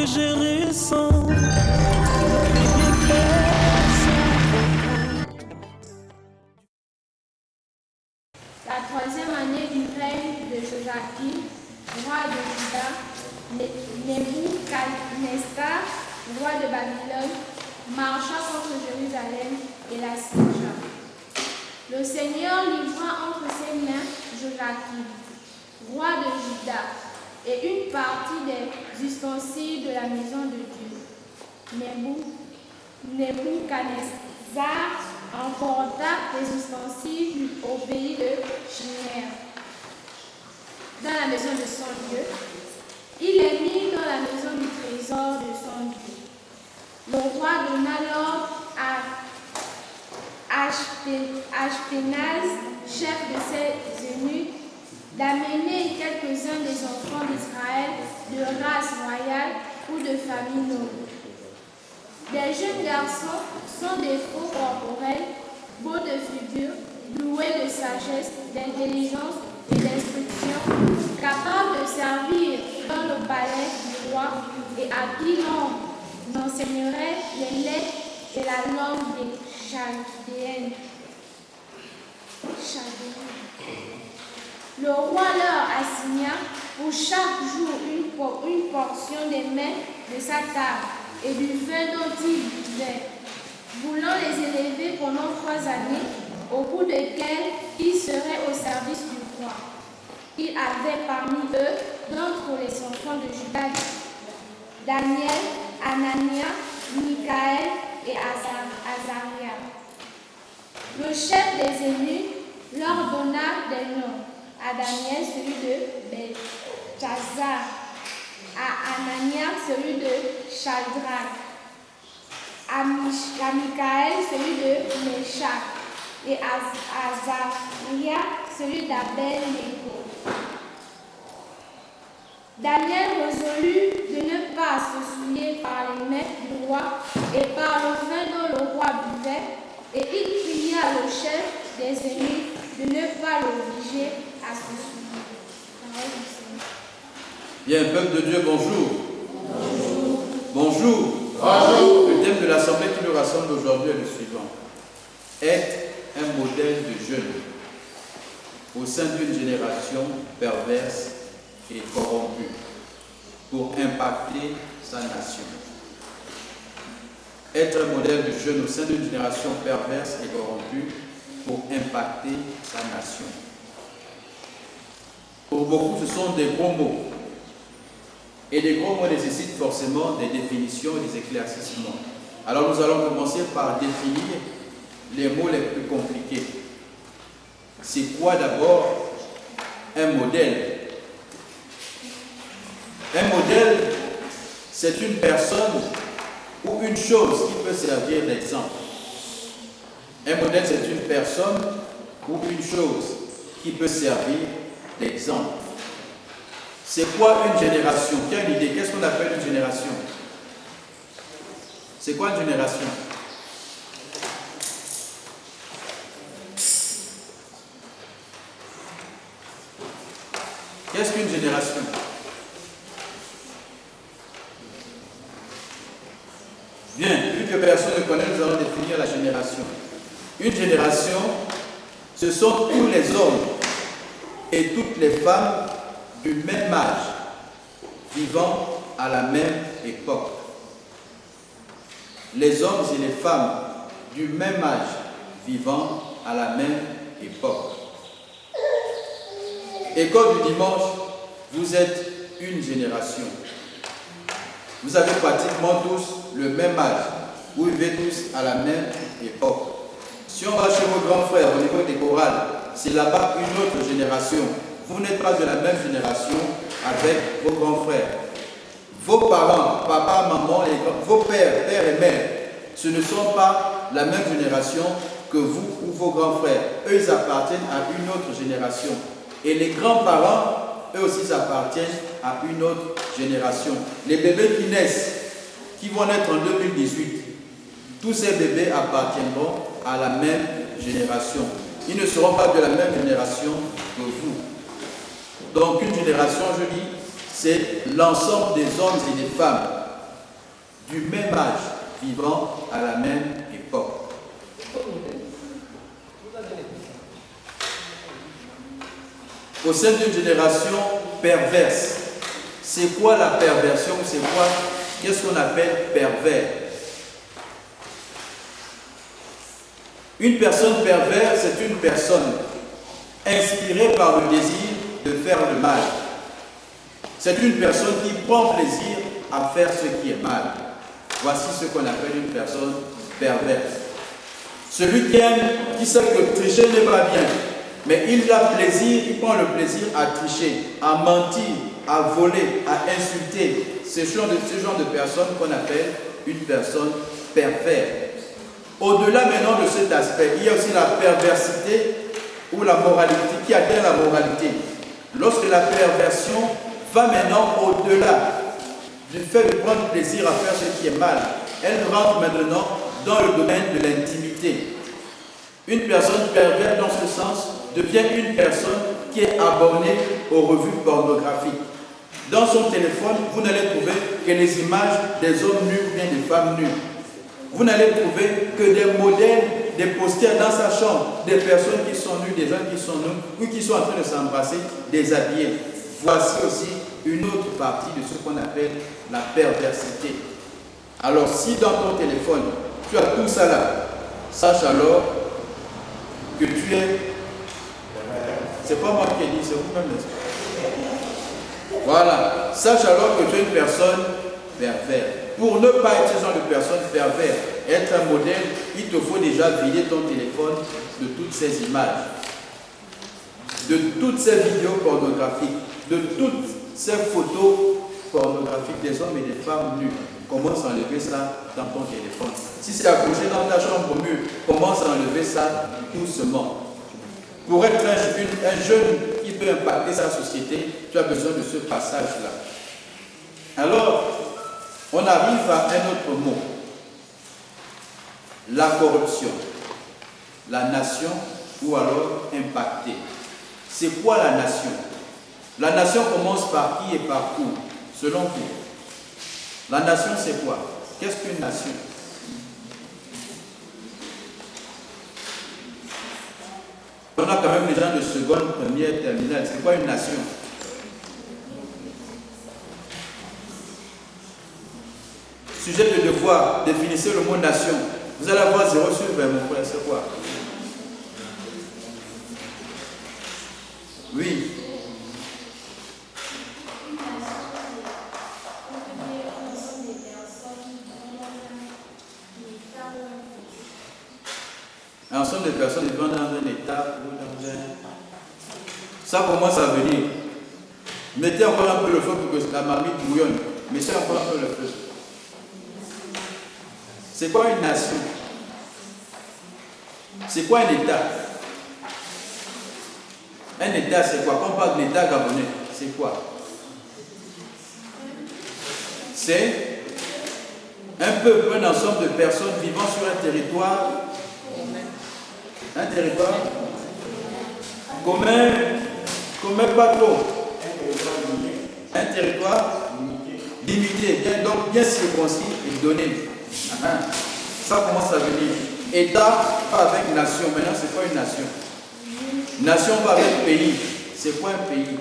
je ressens. La troisième année du règne de Joachim, roi de Juda, Nebuchadnezzar, roi de Babylone, marcha contre Jérusalem et la siégea. Le Seigneur livra entre ses mains Joachim, roi de Juda, et une partie des ustensiles de la maison de Dieu. Nebuchadnezzar emporta les ustensiles au pays de Chimère, dans la maison de son Dieu. Il les mit dans la maison du trésor de son Dieu. Le roi donna l'ordre à Ashpenaz, chef de ses eunuques, d'amener quelques-uns des enfants d'Israël de race royale ou de famille noble. Des jeunes garçons sans défaut corporel, beaux de figure, doués de sagesse, d'intelligence et d'instruction, capables de servir dans le palais du roi et à qui l'on enseignerait les lettres et la langue des Chaldéennes. Le roi leur assigna pour chaque jour une portion des mets de sa table et du vin dont il buvait, voulant les élever pendant 3 années, au bout desquelles ils seraient au service du roi. Il avait parmi eux d'entre les enfants de Juda, Daniel, Anania, Michaël et Azaria. Le chef des eunuques leur donna des noms. À Daniel, celui de Belchazzar, à Anania, celui de Shadrach, à Michaël, celui de Meshach, et à Azaria, celui d'Abel-Nego. Daniel résolut de ne pas se souiller par les mains du roi et par le vin dont le roi buvait, et il pria le chef des eunuques de ne pas l'obliger à se souiller. Bien, peuple de Dieu, bonjour. Bonjour. Bonjour. Le thème de l'assemblée qui nous rassemble aujourd'hui est le suivant. Être un modèle de jeune au sein d'une génération perverse et corrompue pour impacter sa nation. Être un modèle de jeune au sein d'une génération perverse et corrompue pour impacter sa nation. Pour beaucoup, ce sont des gros mots. Et les gros mots nécessitent forcément des définitions et des éclaircissements. Alors nous allons commencer par définir les mots les plus compliqués. C'est quoi d'abord un modèle? Un modèle, c'est une personne ou une chose qui peut servir d'exemple. Un modèle, c'est une personne ou une chose qui peut servir d'exemple. C'est quoi une génération? Qui a une idée? Qu'est-ce qu'on appelle une génération? C'est quoi une génération? Qu'est-ce qu'une génération? Bien, vu que personne ne connaît, nous allons définir la génération. Une génération, ce sont tous les hommes et toutes les femmes du même âge, vivant à la même époque. Les hommes et les femmes du même âge, vivant à la même époque. École du dimanche, vous êtes une génération. Vous avez pratiquement tous le même âge. Vous vivez tous à la même époque. Si on va chez vos grands frères au niveau des chorales, c'est là-bas une autre génération. Vous n'êtes pas de la même génération avec vos grands frères. Vos parents, papa, maman, vos pères, pères et mères, ce ne sont pas la même génération que vous ou vos grands frères. Eux, ils appartiennent à une autre génération. Et les grands-parents, eux aussi, appartiennent à une autre génération. Les bébés qui naissent, qui vont naître en 2018, tous ces bébés appartiendront à la même génération. Ils ne seront pas de la même génération que vous. Donc une génération, je dis, c'est l'ensemble des hommes et des femmes du même âge, vivant à la même époque. Au sein d'une génération perverse, c'est quoi la perversion? C'est quoi? Qu'est-ce qu'on appelle pervers? Une personne perverse, c'est une personne inspirée par le désir de faire le mal. C'est une personne qui prend plaisir à faire ce qui est mal. Voici ce qu'on appelle une personne perverse. Celui qui aime, qui sait que tricher n'est pas bien, mais il a plaisir, il prend le plaisir à tricher, à mentir, à voler, à insulter. Ce genre de personne qu'on appelle une personne perverse. Au-delà maintenant de cet aspect, il y a aussi la perversité ou la moralité, qui atteint la moralité. Lorsque la perversion va maintenant au-delà du fait de prendre plaisir à faire ce qui est mal, elle rentre maintenant dans le domaine de l'intimité. Une personne perverse dans ce sens devient une personne qui est abonnée aux revues pornographiques. Dans son téléphone, vous n'allez trouver que les images des hommes nus ou bien des femmes nues. Vous n'allez trouver que des modèles, des posters dans sa chambre, des personnes qui sont nues, des hommes qui sont nus, ou qui sont en train de s'embrasser, déshabillés. Voici aussi une autre partie de ce qu'on appelle la perversité. Alors, si dans ton téléphone, tu as tout ça là, sache alors que tu es... C'est pas moi qui ai dit, c'est vous-même, n'est-ce pas? Voilà. Sache alors que tu es une personne perverse. Pour ne pas être ce genre de personne perverse, être un modèle, il te faut déjà vider ton téléphone de toutes ces images, de toutes ces vidéos pornographiques, de toutes ces photos pornographiques des hommes et des femmes nus. Commence à enlever ça dans ton téléphone. Si c'est accroché dans ta chambre au mur, commence à enlever ça doucement. Pour être un jeune qui peut impacter sa société, tu as besoin de ce passage-là. Alors, on arrive à un autre mot. La corruption. La nation ou alors impactée. C'est quoi la nation? La nation commence par qui et par où? Selon vous. La nation, c'est quoi? Qu'est-ce qu'une nation? On a quand même les gens de seconde, première, terminale. C'est quoi une nation? Sujet de devoir, définissez le mot nation. Vous allez avoir 0 sur 20, mon frère, c'est quoi? Oui. Un ensemble de personnes vivant dans un état ou dans un... Ça commence à venir. Mettez encore un peu le feu pour que la marmite bouillonne. Mettez encore un peu le feu. C'est quoi une nation? C'est quoi un État? Un État, c'est quoi? Quand on parle d'État gabonais, c'est quoi? C'est un peuple, un ensemble de personnes vivant sur un territoire. Un territoire commun, pas trop. Un territoire limité, donc bien circoncis et donné. Ça commence à venir. État va avec nation. Maintenant, c'est quoi une nation? Nation va avec pays. C'est quoi un pays?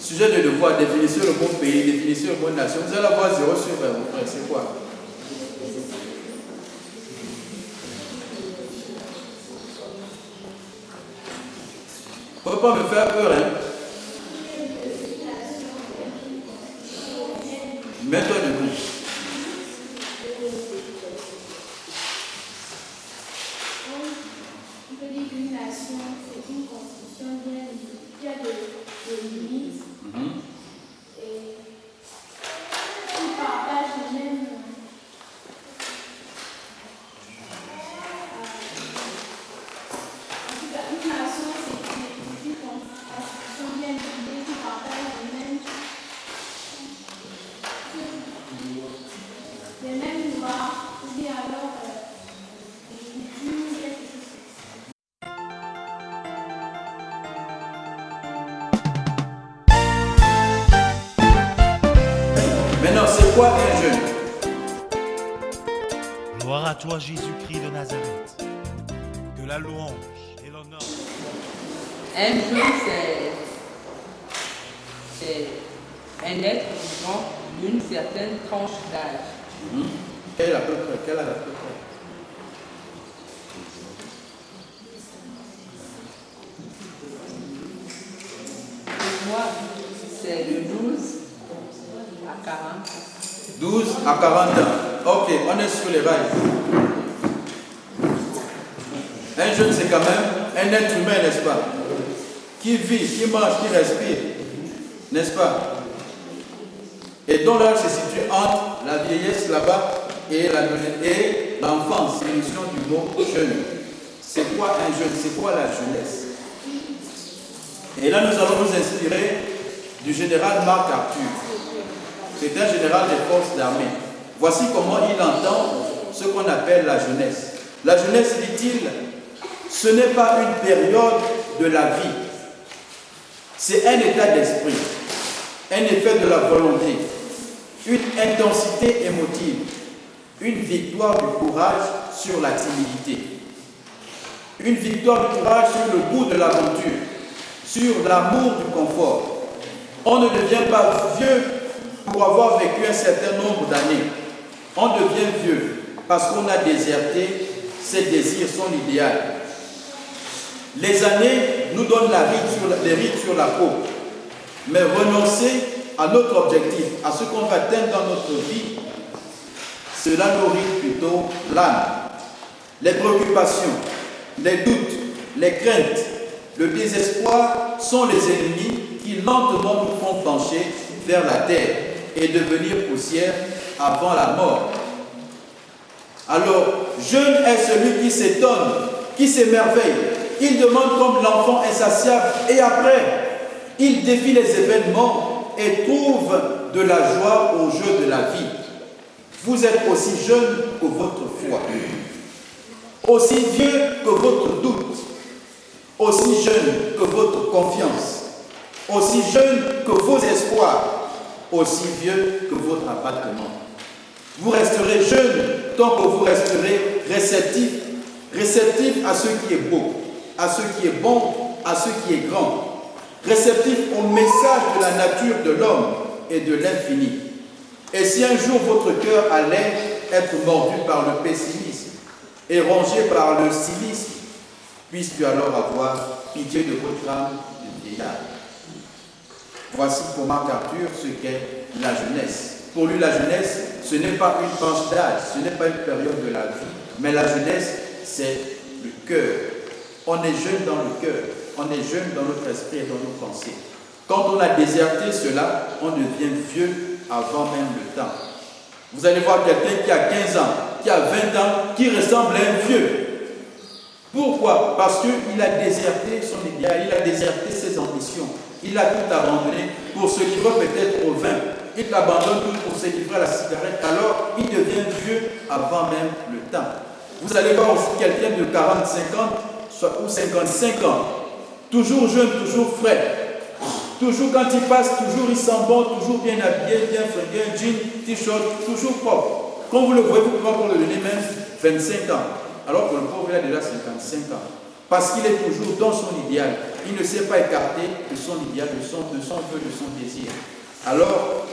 Sujet de devoir, définissez le mot pays, définissez le mot nation. Vous allez avoir 0 sur 20, mon frère. C'est quoi? Faut pas me faire peur, hein? Mets-toi debout. On peut dire qu'une nation, c'est une constitution bien qui a des limites et qui partage les mêmes. En tout cas, une nation, c'est une constitution bien définie qui partage les mêmes. quoi un jeûne? Gloire à toi, Jésus-Christ de Nazareth. Que la louange et l'honneur. Un jeûne, c'est un être vivant d'une certaine tranche d'âge. Quel à peu près? Quel âge à peu près? Pour moi, c'est de 12 à 40. 12 à 40 ans. Ok, on est sur les rails. Un jeune, c'est quand même un être humain, n'est-ce pas? Qui vit, qui mange, qui respire, n'est-ce pas? Et donc là, se situe entre la vieillesse là-bas et l'enfance, c'est l'émission du mot jeune. C'est quoi un jeune? C'est quoi la jeunesse? Et là, nous allons nous inspirer du général Marc Arthur. C'est un général des forces d'armée. Voici comment il entend ce qu'on appelle la jeunesse. La jeunesse, dit-il, ce n'est pas une période de la vie. C'est un état d'esprit, un effet de la volonté, une intensité émotive, une victoire du courage sur la timidité, une victoire du courage sur le goût de l'aventure, sur l'amour du confort. On ne devient pas vieux pour avoir vécu un certain nombre d'années. On devient vieux parce qu'on a déserté ses désirs, son idéal. Les années nous donnent les rides sur la peau. Mais renoncer à notre objectif, à ce qu'on va atteindre dans notre vie, cela nourrit plutôt l'âme. Les préoccupations, les doutes, les craintes, le désespoir sont les ennemis qui lentement nous font pencher vers la terre et devenir poussière avant la mort. Alors, jeune est celui qui s'étonne, qui s'émerveille. Il demande comme l'enfant insatiable et après, il défie les événements et trouve de la joie au jeu de la vie. Vous êtes aussi jeune que votre foi, aussi vieux que votre doute, aussi jeune que votre confiance, aussi jeune que vos espoirs, aussi vieux que votre abattement. Vous resterez jeune tant que vous resterez réceptif à ce qui est beau, à ce qui est bon, à ce qui est grand, réceptif au message de la nature de l'homme et de l'infini. Et si un jour votre cœur allait être mordu par le pessimisme et rongé par le cynisme, puisses-tu alors avoir pitié de votre âme de vieillard. Voici pour Marc Arthur ce qu'est la jeunesse. Pour lui, la jeunesse, ce n'est pas une tranche d'âge, ce n'est pas une période de la vie, mais la jeunesse, c'est le cœur. On est jeune dans le cœur, on est jeune dans notre esprit et dans nos pensées. Quand on a déserté cela, on devient vieux avant même le temps. Vous allez voir quelqu'un qui a 15 ans, qui a 20 ans, qui ressemble à un vieux. Pourquoi? Parce qu'il a déserté son idéal, il a déserté ses ambitions. Il a tout abandonné pour se livrer peut-être au vin. Il abandonne tout pour se livrer à la cigarette. Alors, il devient vieux avant même le temps. Vous allez voir aussi quelqu'un de 40, 50 ou 55 ans. Toujours jeune, toujours frais. Toujours quand il passe, toujours il sent bon, toujours bien habillé, bien fringué, jean, t-shirt, toujours propre. Quand vous le voyez, vous pouvez le donner même 25 ans. Alors que le pauvre, il a déjà 55 ans. Parce qu'il est toujours dans son idéal. Il ne s'est pas écarté de son idéal, de son vœu, de son désir. Alors,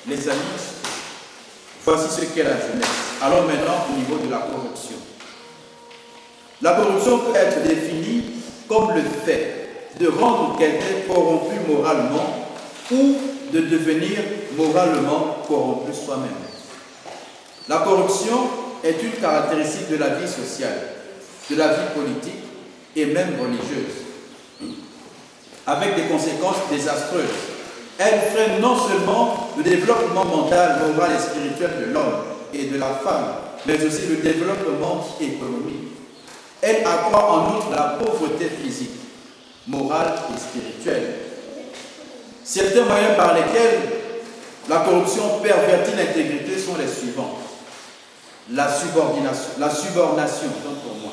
les amis, voici ce qu'est la jeunesse. Alors maintenant, au niveau de la corruption. La corruption peut être définie comme le fait de rendre quelqu'un corrompu moralement ou de devenir moralement corrompu soi-même. La corruption est une caractéristique de la vie sociale, de la vie politique et même religieuse, avec des conséquences désastreuses. Elle freine non seulement le développement mental, moral et spirituel de l'homme et de la femme, mais aussi le développement économique. Elle accroît en outre la pauvreté physique, morale et spirituelle. Certains moyens par lesquels la corruption pervertit l'intégrité sont les suivants. La subornation, donc pour moi.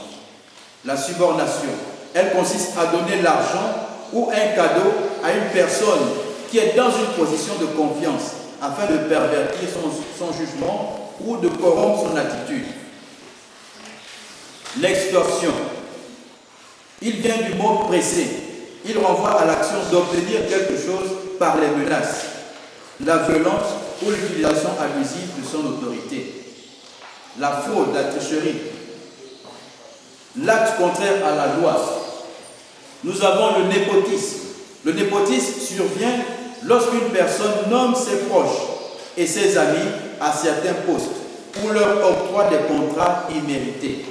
La subornation, elle consiste à donner l'argent ou un cadeau à une personne qui est dans une position de confiance afin de pervertir son jugement ou de corrompre son attitude. L'extorsion. Il vient du mot presser. Il renvoie à l'action d'obtenir quelque chose par les menaces, la violence ou l'utilisation abusive de son autorité. La fraude, la tricherie. L'acte contraire à la loi. Nous avons le népotisme. Le népotisme survient lorsqu'une personne nomme ses proches et ses amis à certains postes ou leur octroie des contrats immérités.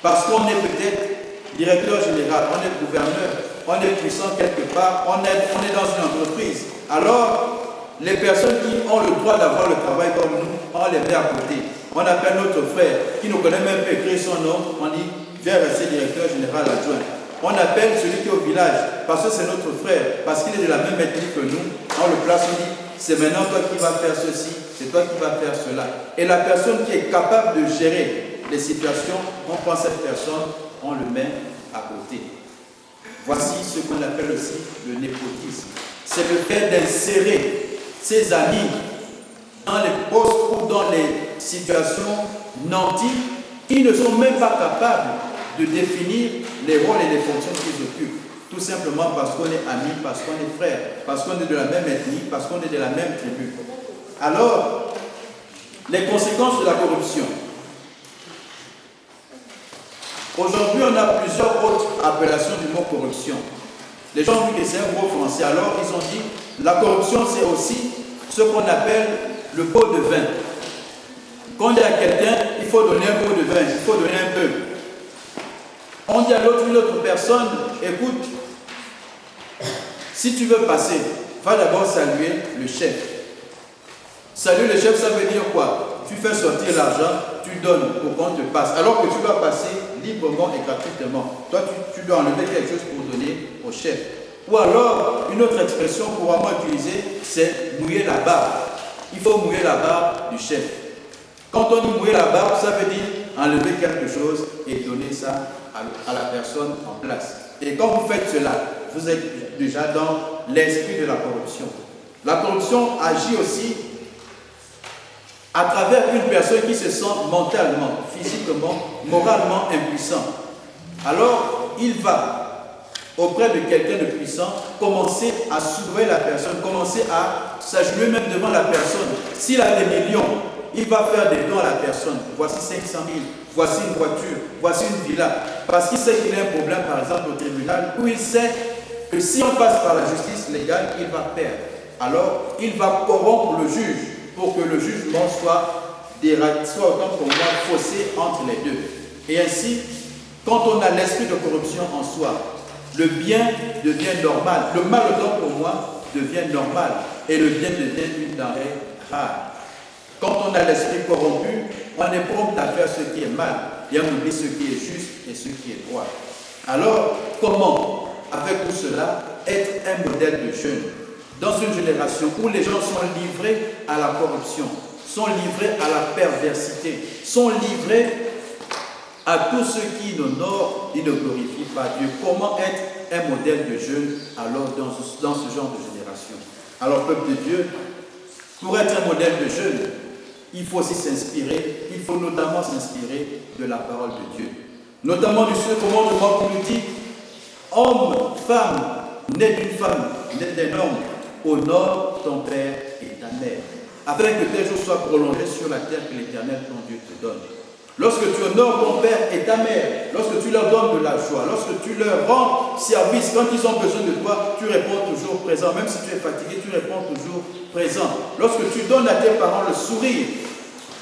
Parce qu'on est peut-être directeur général, on est gouverneur, on est puissant quelque part, on est dans une entreprise. Alors, les personnes qui ont le droit d'avoir le travail comme nous, on les met à côté. On appelle notre frère qui ne connaît même pas écrire son nom, on dit viens rester directeur général adjoint. On appelle celui qui est au village parce que c'est notre frère, parce qu'il est de la même ethnie que nous. On le place, on dit c'est maintenant toi qui vas faire ceci, c'est toi qui vas faire cela. Et la personne qui est capable de gérer les situations, on prend cette personne, on le met à côté. Voici ce qu'on appelle aussi le népotisme. C'est le fait d'insérer ses amis dans les postes ou dans les situations nantis qui ne sont même pas capables de définir les rôles et les fonctions qu'ils occupent. Tout simplement parce qu'on est amis, parce qu'on est frères, parce qu'on est de la même ethnie, parce qu'on est de la même tribu. Alors, les conséquences de la corruption. Aujourd'hui, on a plusieurs autres appellations du mot corruption. Les gens ont vu que c'est un mot français, alors ils ont dit la corruption, c'est aussi ce qu'on appelle le pot de vin. Quand on dit à quelqu'un, il faut donner un pot de vin, il faut donner un peu. On dit à une autre personne, écoute, si tu veux passer, va d'abord saluer le chef. Saluer le chef, ça veut dire quoi? Tu fais sortir l'argent, tu donnes pour qu'on te passe, alors que tu vas passer librement et gratuitement. Toi, tu dois enlever quelque chose pour donner au chef. Ou alors, une autre expression couramment utilisée, c'est mouiller la barbe. Il faut mouiller la barbe du chef. Quand on dit mouiller la barbe, ça veut dire enlever quelque chose et donner ça à la personne en place. Et quand vous faites cela, vous êtes déjà dans l'esprit de la corruption. La corruption agit aussi à travers une personne qui se sent mentalement, physiquement, moralement impuissant. Alors, il va, auprès de quelqu'un de puissant, commencer à soudoyer la personne, commencer à s'agenouiller même devant la personne. S'il a des millions, il va faire des dons à la personne. Voici 500 000, voici une voiture, voici une villa. Parce qu'il sait qu'il a un problème, par exemple, au tribunal, où il sait que si on passe par la justice légale, il va perdre. Alors, il va corrompre le juge pour que le jugement soit autant pour moi faussé entre les deux. Et ainsi, quand on a l'esprit de corruption en soi, le bien devient normal. Le mal autant pour moi devient normal. Et le bien devient une denrée rare. Quand on a l'esprit corrompu, on est prompt à faire ce qui est mal et on oublie ce qui est juste et ce qui est droit. Alors, comment, avec tout cela, être un modèle de jeune dans une génération où les gens sont livrés à la corruption, sont livrés à la perversité, sont livrés à tout ce qui n'honore et ne glorifie pas Dieu? Comment être un modèle de jeune alors dans ce genre de génération? Alors, peuple de Dieu, pour être un modèle de jeune, il faut aussi s'inspirer, il faut notamment s'inspirer de la parole de Dieu. Notamment du ce commandement qui nous dit homme, femme, né d'une femme, né d'un homme, honore ton père et ta mère, afin que tes jours soient prolongés sur la terre que l'Éternel ton Dieu te donne. Lorsque tu honores ton père et ta mère, lorsque tu leur donnes de la joie, lorsque tu leur rends service, quand ils ont besoin de toi, tu réponds toujours présent. Même si tu es fatigué, tu réponds toujours présent. Lorsque tu donnes à tes parents le sourire,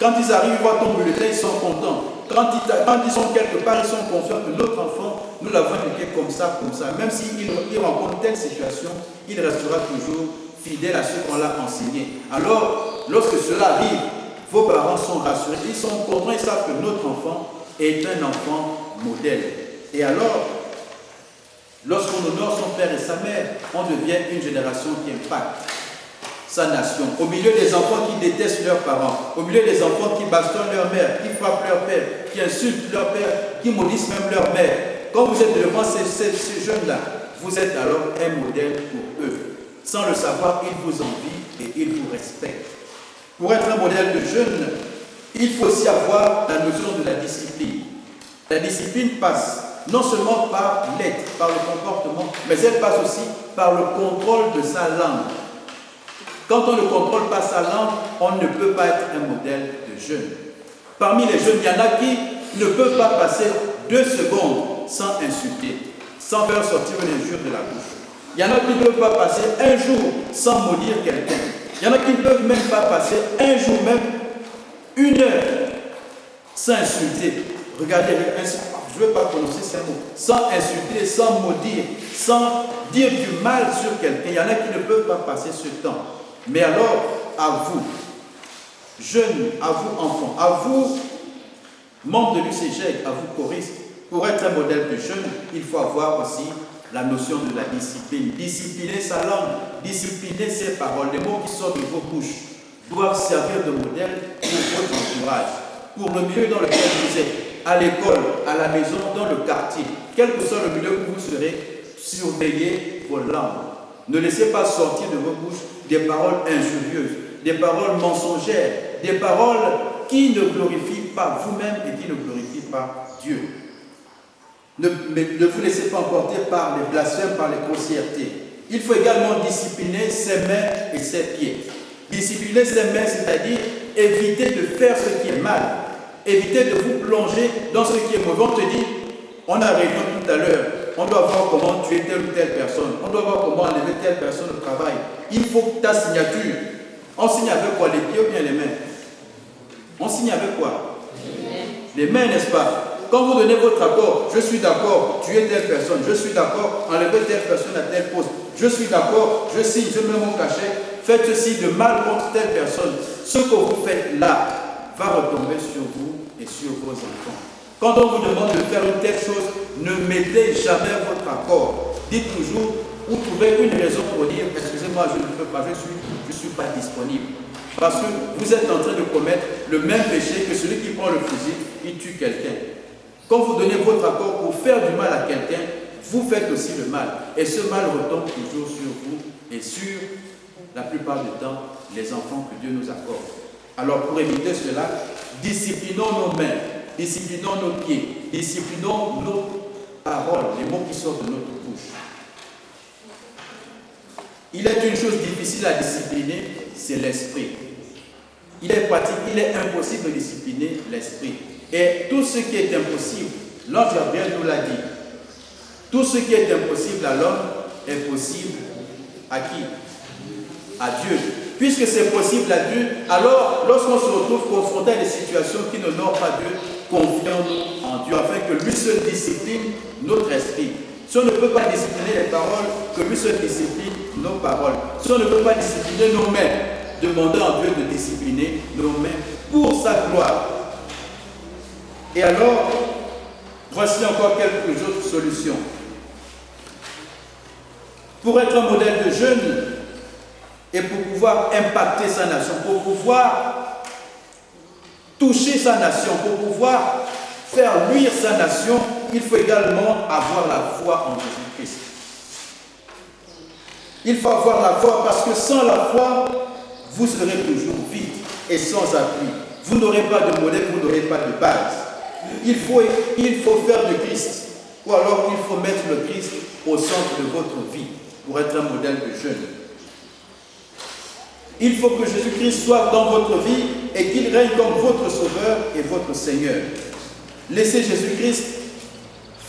quand ils arrivent, ils voient ton bulletin, ils sont contents. Quand ils sont quelque part, ils sont confiants que notre enfant, nous l'avons éduqué comme ça. Même s'il rencontre telle situation, il restera toujours fidèle à ce qu'on l'a enseigné. Alors, lorsque cela arrive, vos parents sont rassurés, ils sont contents, ils savent que notre enfant est un enfant modèle. Et alors, lorsqu'on honore son père et sa mère, on devient une génération qui impacte sa nation. Au milieu des enfants qui détestent leurs parents, au milieu des enfants qui bastonnent leur mère, qui frappent leur père, qui insultent leur père, qui maudissent même leur mère. Quand vous êtes devant ces jeunes-là, vous êtes alors un modèle pour eux. Sans le savoir, ils vous envient et il vous respecte. Pour être un modèle de jeune, il faut aussi avoir la notion de la discipline. La discipline passe non seulement par l'être, par le comportement, mais elle passe aussi par le contrôle de sa langue. Quand on ne contrôle pas sa langue, on ne peut pas être un modèle de jeune. Parmi les jeunes, il y en a qui ne peuvent pas passer 2 secondes sans insulter, sans faire sortir une injure de la bouche. Il y en a qui ne peuvent pas passer un jour sans maudire quelqu'un. Il y en a qui ne peuvent même pas passer un jour, même 1 heure, sans insulter. Regardez, je ne veux pas prononcer ces mots. Sans insulter, sans maudire, sans dire du mal sur quelqu'un. Il y en a qui ne peuvent pas passer ce temps. Mais alors, à vous, jeunes, à vous, enfants, à vous, membres de l'UCG, à vous, choristes, pour être un modèle de jeune, il faut avoir aussi la notion de la discipline. Discipliner sa langue, discipliner ses paroles. Les mots qui sortent de vos bouches doivent servir de modèle pour votre entourage, pour le milieu dans lequel vous êtes, à l'école, à la maison, dans le quartier. Quel que soit le milieu où vous serez, surveillez vos langues. Ne laissez pas sortir de vos bouches des paroles injurieuses, des paroles mensongères, des paroles qui ne glorifient pas vous-même et qui ne glorifient pas Dieu. Ne vous laissez pas emporter par les blasphèmes, par les grossièretés. Il faut également discipliner ses mains et ses pieds. Discipliner ses mains, c'est-à-dire éviter de faire ce qui est mal. Éviter de vous plonger dans ce qui est mauvais. On te dit, on a réunion tout à l'heure, on doit voir comment tuer telle ou telle personne. On doit voir comment enlever telle personne au travail. Il faut ta signature. On signe avec quoi? Les pieds ou bien les mains? On signe avec quoi? Les mains, n'est-ce pas? Quand vous donnez votre accord, je suis d'accord, tuer telle personne, je suis d'accord, enlever telle personne à tel poste, je suis d'accord, je signe, je mets mon cachet, faites ceci de mal contre telle personne. Ce que vous faites là va retomber sur vous et sur vos enfants. Quand on vous demande de faire une telle chose, ne mettez jamais votre accord. Dites toujours, ou trouvez une raison pour dire, excusez-moi, je ne peux pas, je ne suis pas disponible. Parce que vous êtes en train de commettre le même péché que celui qui prend le fusil, il tue quelqu'un. Quand vous donnez votre accord pour faire du mal à quelqu'un, vous faites aussi le mal. Et ce mal retombe toujours sur vous et sur, la plupart du temps, les enfants que Dieu nous accorde. Alors pour éviter cela, disciplinons nos mains, disciplinons nos pieds, disciplinons nos paroles, les mots qui sortent de notre bouche. Il est une chose difficile à discipliner, c'est l'esprit. Il est impossible de discipliner l'esprit. Et tout ce qui est impossible, l'ange Gabriel nous l'a dit, tout ce qui est impossible à l'homme est possible à qui? À Dieu. Puisque c'est possible à Dieu, alors lorsqu'on se retrouve confronté à des situations qui n'honorent pas Dieu, confions-nous en Dieu, afin que lui seul discipline notre esprit. Si on ne peut pas discipliner les paroles, que lui seul discipline nos paroles. Si on ne peut pas discipliner nos mains, demandons à Dieu de discipliner nos mains pour sa gloire. Et alors, voici encore quelques autres solutions. Pour être un modèle de jeune et pour pouvoir impacter sa nation, pour pouvoir toucher sa nation, pour pouvoir faire luire sa nation, il faut également avoir la foi en Jésus-Christ. Il faut avoir la foi parce que sans la foi, vous serez toujours vide et sans appui. Vous n'aurez pas de modèle, vous n'aurez pas de base. Il faut faire de Christ, ou alors il faut mettre le Christ au centre de votre vie pour être un modèle de jeune. Il faut que Jésus-Christ soit dans votre vie et qu'il règne comme votre Sauveur et votre Seigneur. Laissez Jésus-Christ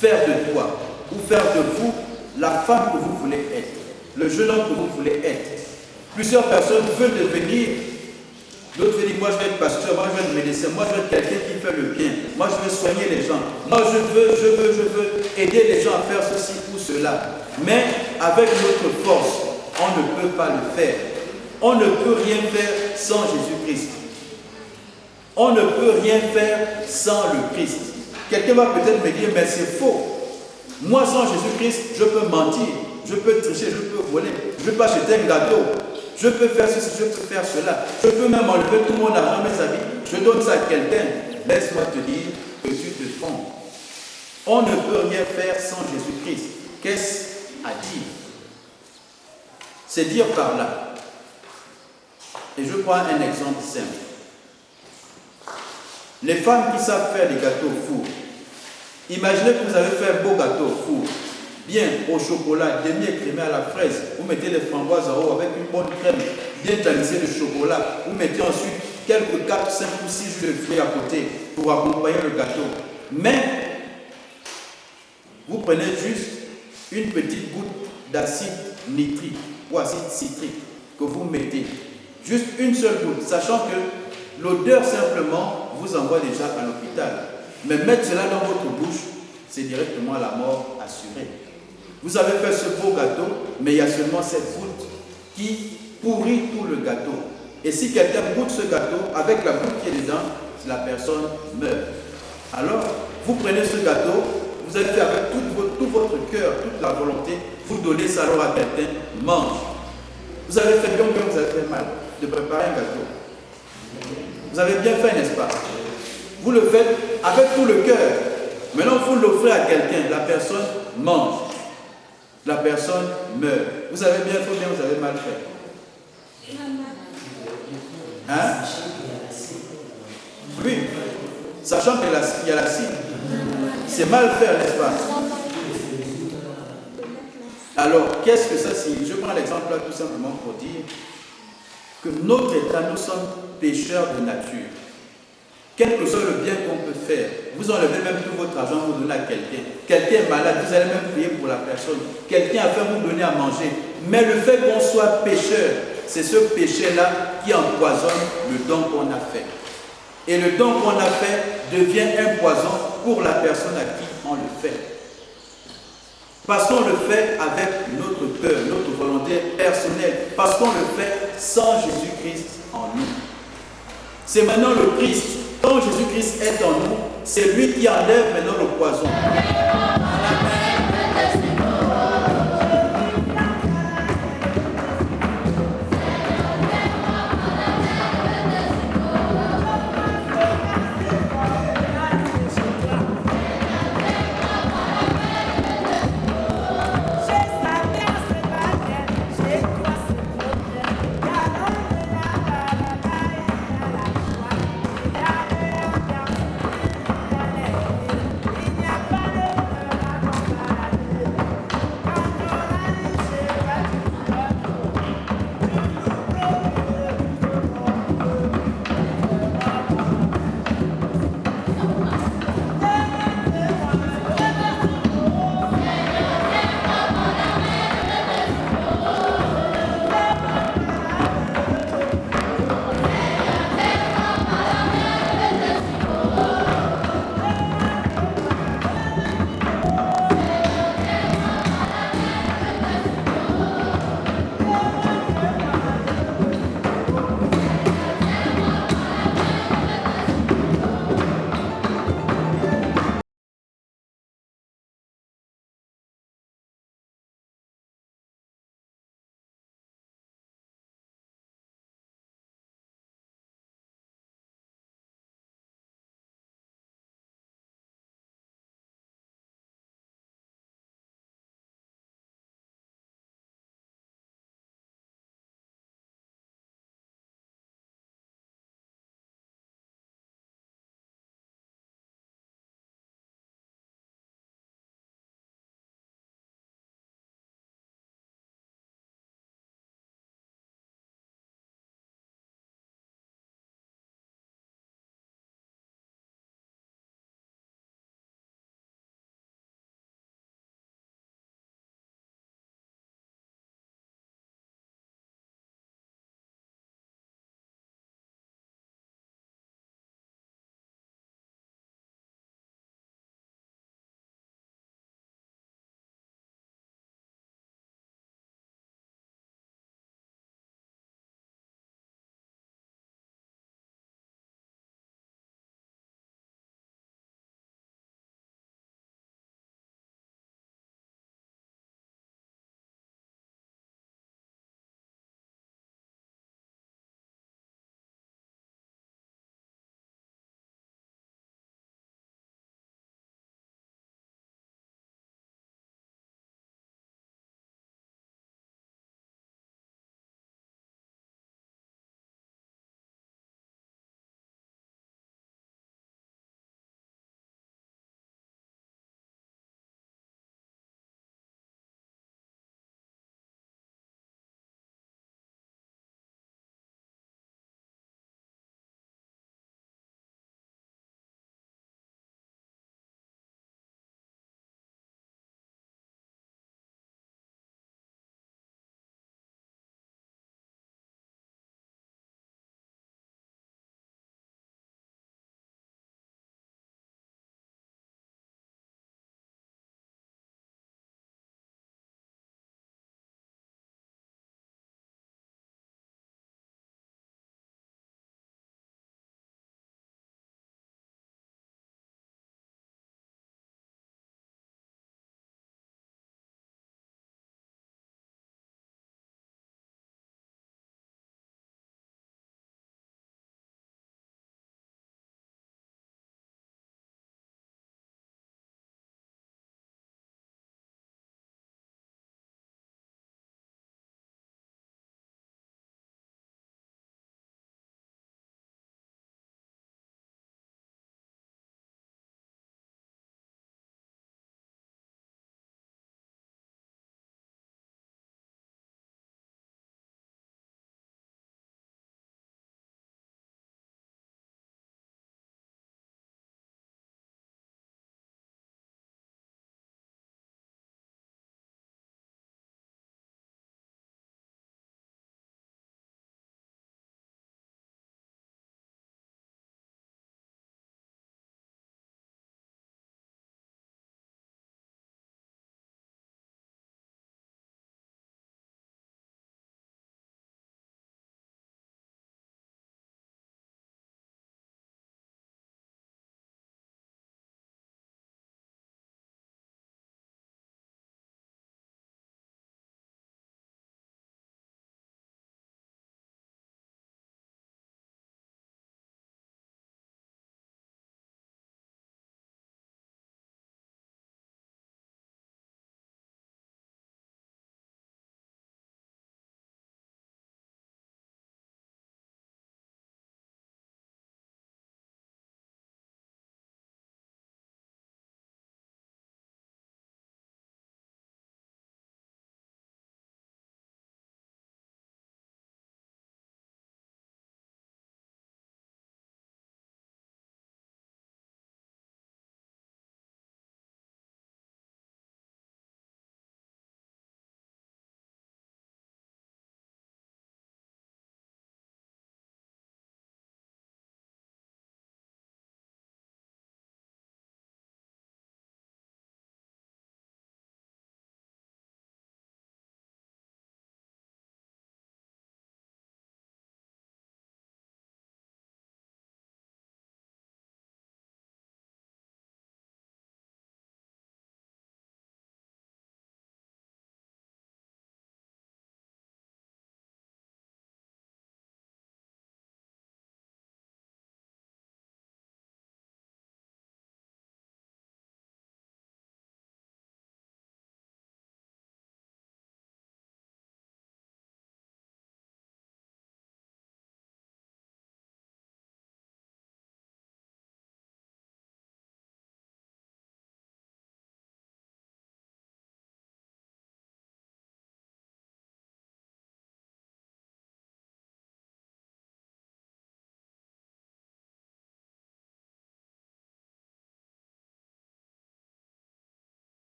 faire de toi ou faire de vous la femme que vous voulez être, le jeune homme que vous voulez être. Plusieurs personnes veulent devenir. D'autres veulent dire, moi je vais être pasteur, moi je vais être médecin, moi je vais être quelqu'un qui fait le bien, moi je vais soigner les gens, moi je veux aider les gens à faire ceci ou cela. Mais avec notre force, on ne peut pas le faire. On ne peut rien faire sans Jésus-Christ. On ne peut rien faire sans le Christ. Quelqu'un va peut-être me dire, mais c'est faux. Moi sans Jésus-Christ, je peux mentir, je peux tricher, je peux voler, je peux acheter un gâteau. Je peux faire ceci, je peux faire cela. Je peux même enlever tout mon argent, mes habits. Je donne ça à quelqu'un. Laisse-moi te dire que tu te trompes. On ne peut rien faire sans Jésus-Christ. Qu'est-ce à dire? C'est dire par là Et je prends un exemple simple. Les femmes qui savent faire des gâteaux au four. Imaginez que vous avez fait un beau gâteau au four, bien au chocolat, demi-écrémé à la fraise. Vous mettez les framboises en haut avec une bonne crème, bien tamisée de chocolat. Vous mettez ensuite quelques 4, 5 ou 6 jus de fruits à côté pour accompagner le gâteau. Mais, vous prenez juste une petite goutte d'acide nitrique ou acide citrique que vous mettez. Juste une seule goutte, sachant que l'odeur simplement vous envoie déjà à l'hôpital. Mais mettre cela dans votre bouche, c'est directement la mort assurée. Vous avez fait ce beau gâteau, mais il y a seulement cette goutte qui pourrit tout le gâteau. Et si quelqu'un goûte ce gâteau, avec la goutte qui est dedans, la personne meurt. Alors, vous prenez ce gâteau, vous avez fait avec tout votre cœur, toute la volonté, vous donnez ça alors à quelqu'un, mange. Vous avez fait bien, vous avez fait mal de préparer un gâteau. Vous avez bien fait, n'est-ce pas? Vous le faites avec tout le cœur. Maintenant, vous l'offrez à quelqu'un, la personne mange. La personne meurt. Vous avez bien fait, bien, vous avez mal fait. Hein? Oui. Sachant qu'il y a l'acide. C'est mal faire, n'est-ce pas? Alors, qu'est-ce que ça signifie? Je prends l'exemple là tout simplement pour dire que notre état, nous sommes pécheurs de nature. Quel que soit le bien qu'on peut faire, vous enlevez même tout votre argent, vous donnez à quelqu'un. Quelqu'un est malade, vous allez même prier pour la personne. Quelqu'un a faim, vous donnez à manger. Mais le fait qu'on soit pécheur, c'est ce péché-là qui empoisonne le don qu'on a fait. Et le don qu'on a fait devient un poison pour la personne à qui on le fait. Parce qu'on le fait avec notre peur, notre volonté personnelle. Parce qu'on le fait sans Jésus-Christ en nous. C'est maintenant le Christ. Quand Jésus-Christ est en nous, c'est lui qui enlève maintenant le poison.